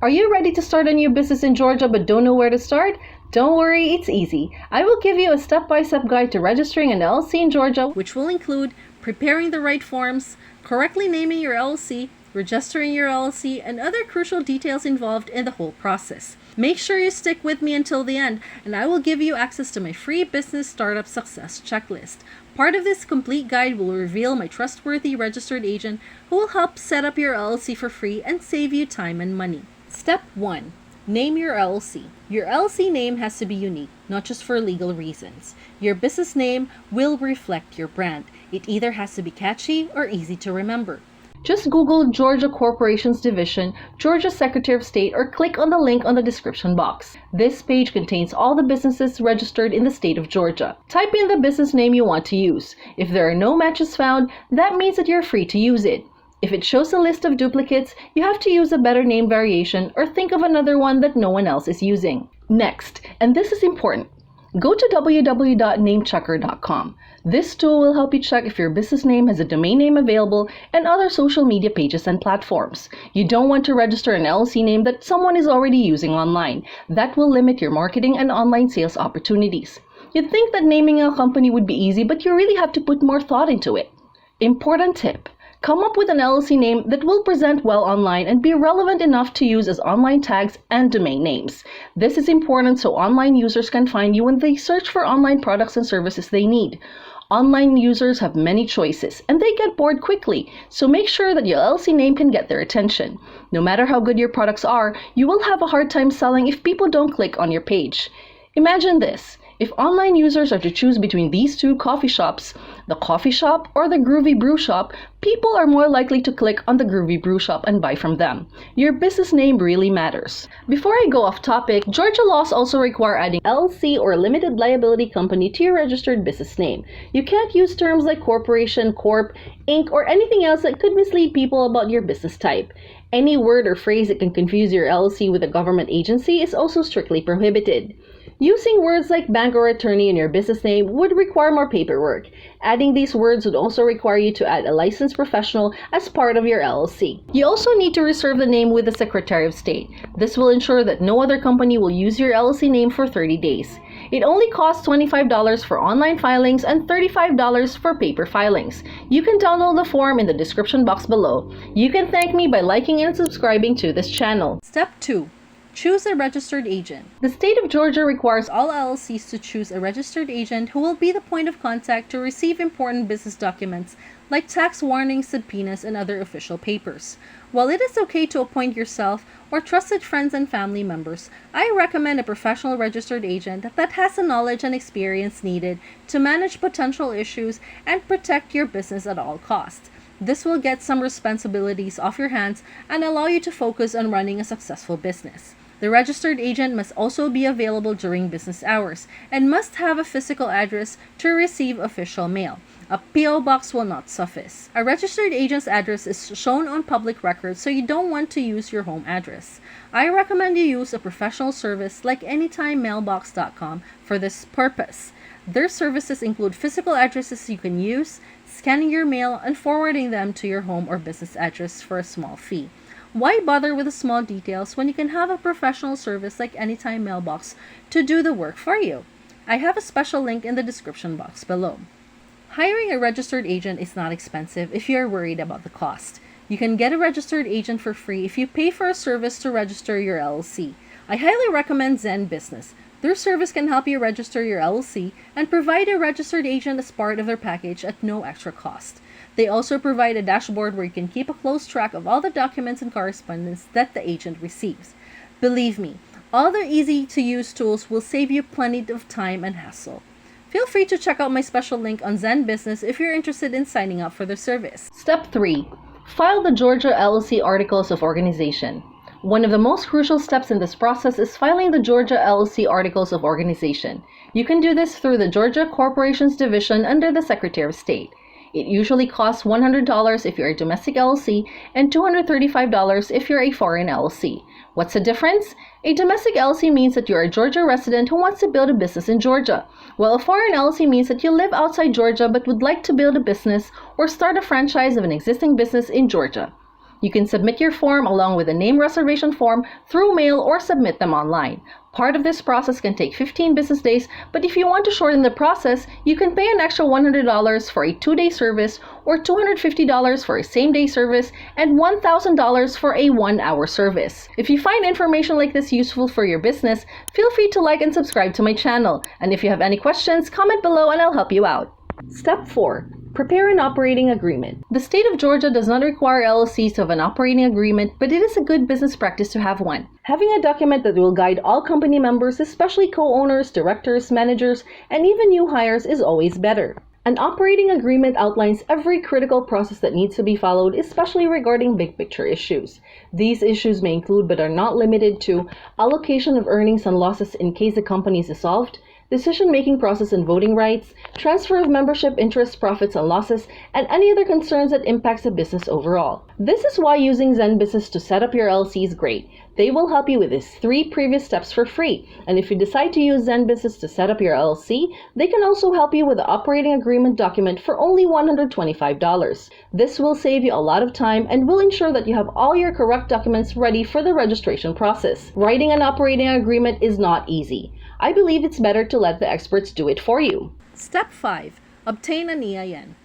Are you ready to start a new business in Georgia but don't know where to start? Don't worry, it's easy. I will give you a step-by-step guide to registering an LLC in Georgia, which will include preparing the right forms, correctly naming your LLC, registering your LLC, and other crucial details involved in the whole process. Make sure you stick with me until the end, and I will give you access to my free business startup success checklist. Part of this complete guide will reveal my trustworthy registered agent who will help set up your LLC for free and save you time and money. Step 1. Name your LLC. Your LLC name has to be unique, not just for legal reasons. Your business name will reflect your brand. It either has to be catchy or easy to remember. Just Google Georgia Corporations Division, Georgia Secretary of State, or click on the link on the description box. This page contains all the businesses registered in the state of Georgia. Type in the business name you want to use. If there are no matches found, that means that you're free to use it. If it shows a list of duplicates, you have to use a better name variation or think of another one that no one else is using. Next, and this is important, go to www.namechecker.com. This tool will help you check if your business name has a domain name available and other social media pages and platforms. You don't want to register an LLC name that someone is already using online. That will limit your marketing and online sales opportunities. You'd think that naming a company would be easy, but you really have to put more thought into it. Important tip. Come up with an LLC name that will present well online and be relevant enough to use as online tags and domain names. This is important so online users can find you when they search for online products and services they need. Online users have many choices and they get bored quickly, so make sure that your LLC name can get their attention. No matter how good your products are, you will have a hard time selling if people don't click on your page. Imagine this. If online users are to choose between these two coffee shops, the coffee shop or the Groovy Brew Shop, people are more likely to click on the Groovy Brew Shop and buy from them. Your business name really matters. Before I go off topic, Georgia laws also require adding LLC or limited liability company to your registered business name. You can't use terms like corporation, corp, inc, or anything else that could mislead people about your business type. Any word or phrase that can confuse your LLC with a government agency is also strictly prohibited. Using words like bank or attorney in your business name would require more paperwork. Adding these words would also require you to add a licensed professional as part of your LLC. You also need to reserve the name with the Secretary of State. This will ensure that no other company will use your LLC name for 30 days. It only costs $25 for online filings and $35 for paper filings. You can download the form in the description box below. You can thank me by liking and subscribing to this channel. Step 2. Choose a registered agent. The state of Georgia requires all LLCs to choose a registered agent who will be the point of contact to receive important business documents like tax warnings, subpoenas, and other official papers. While it is okay to appoint yourself or trusted friends and family members, I recommend a professional registered agent that has the knowledge and experience needed to manage potential issues and protect your business at all costs. This will get some responsibilities off your hands and allow you to focus on running a successful business. The registered agent must also be available during business hours and must have a physical address to receive official mail. A PO box will not suffice. A registered agent's address is shown on public records, so you don't want to use your home address. I recommend you use a professional service like AnytimeMailbox.com for this purpose. Their services include physical addresses you can use, scanning your mail, and forwarding them to your home or business address for a small fee. Why bother with the small details when you can have a professional service like Anytime Mailbox to do the work for you? I have a special link in the description box below. Hiring a registered agent is not expensive if you are worried about the cost. You can get a registered agent for free if you pay for a service to register your LLC. I highly recommend Zen Business. Their service can help you register your LLC and provide a registered agent as part of their package at no extra cost. They also provide a dashboard where you can keep a close track of all the documents and correspondence that the agent receives. Believe me, all their easy-to-use tools will save you plenty of time and hassle. Feel free to check out my special link on Zen Business if you're interested in signing up for their service. Step 3. File the Georgia LLC Articles of Organization. One of the most crucial steps in this process is filing the Georgia LLC Articles of Organization. You can do this through the Georgia Corporations Division under the Secretary of State. It usually costs $100 if you're a domestic LLC and $235 if you're a foreign LLC. What's the difference? A domestic LLC means that you're a Georgia resident who wants to build a business in Georgia, while a foreign LLC means that you live outside Georgia but would like to build a business or start a franchise of an existing business in Georgia. You can submit your form along with a name reservation form through mail or submit them online. Part of this process can take 15 business days, but if you want to shorten the process, you can pay an extra $100 for a 2-day service or $250 for a same-day service and $1,000 for a 1-hour service. If you find information like this useful for your business, feel free to like and subscribe to my channel. And if you have any questions, comment below and I'll help you out. Step 4. Prepare an operating agreement. The state of Georgia does not require LLCs to have an operating agreement, but it is a good business practice to have one. Having a document that will guide all company members, especially co-owners, directors, managers, and even new hires is always better. An operating agreement outlines every critical process that needs to be followed, especially regarding big picture issues. These issues may include, but are not limited to, allocation of earnings and losses in case the company is dissolved, decision-making process and voting rights, transfer of membership interests, profits and losses, and any other concerns that impacts the business overall. This is why using Zen Business to set up your LLC is great. They will help you with these 3 previous steps for free. And if you decide to use Zen Business to set up your LLC, they can also help you with the operating agreement document for only $125. This will save you a lot of time and will ensure that you have all your correct documents ready for the registration process. Writing an operating agreement is not easy. I believe it's better to let the experts do it for you. Step 5. Obtain an EIN.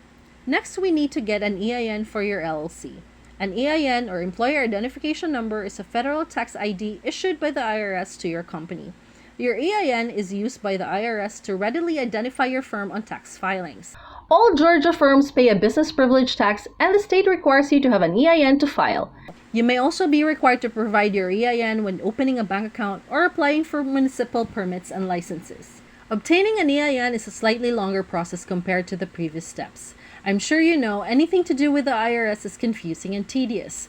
Next, we need to get an EIN for your LLC. An EIN, or Employer Identification Number, is a federal tax ID issued by the IRS to your company. Your EIN is used by the IRS to readily identify your firm on tax filings. All Georgia firms pay a business privilege tax, and the state requires you to have an EIN to file. You may also be required to provide your EIN when opening a bank account or applying for municipal permits and licenses. Obtaining an EIN is a slightly longer process compared to the previous steps. I'm sure you know anything to do with the IRS is confusing and tedious.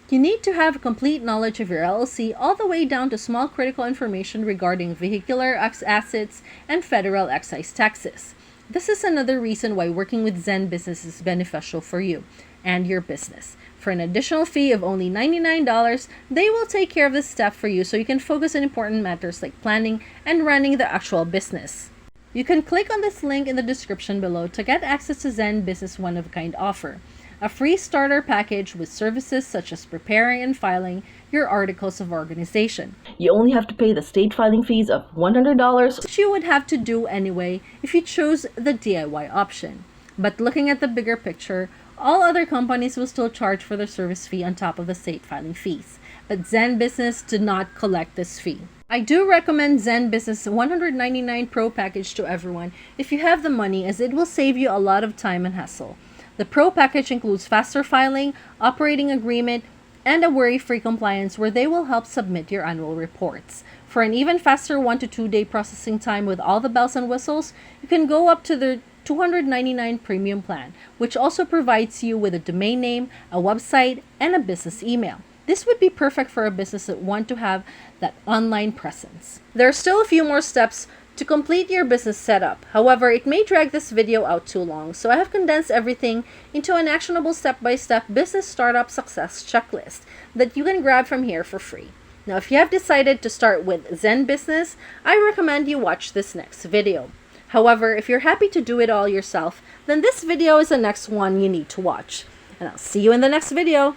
You need to have complete knowledge of your LLC all the way down to small critical information regarding vehicular assets and federal excise taxes. This is another reason why working with Zen Business is beneficial for you and your business. For an additional fee of only $99, they will take care of this step for you so you can focus on important matters like planning and running the actual business. You can click on this link in the description below to get access to Zen Business one-of-a-kind offer, a free starter package with services such as preparing and filing your articles of organization. You only have to pay the state filing fees of $100, which you would have to do anyway if you chose the DIY option. But looking at the bigger picture, all other companies will still charge for their service fee on top of the state filing fees. But Zen Business did not collect this fee. I do recommend Zen Business 199 Pro package to everyone if you have the money, as it will save you a lot of time and hassle. The Pro package includes faster filing, operating agreement, and a worry-free compliance where they will help submit your annual reports. For an even faster 1 to 2 day processing time with all the bells and whistles, you can go up to the $299 premium plan, which also provides you with a domain name, a website, and a business email. This would be perfect for a business that want to have that online presence. There are still a few more steps to complete your business setup. However, it may drag this video out too long, so I have condensed everything into an actionable step-by-step business startup success checklist that you can grab from here for free. Now, if you have decided to start with Zen Business, I recommend you watch this next video. However, if you're happy to do it all yourself, then this video is the next one you need to watch. And I'll see you in the next video.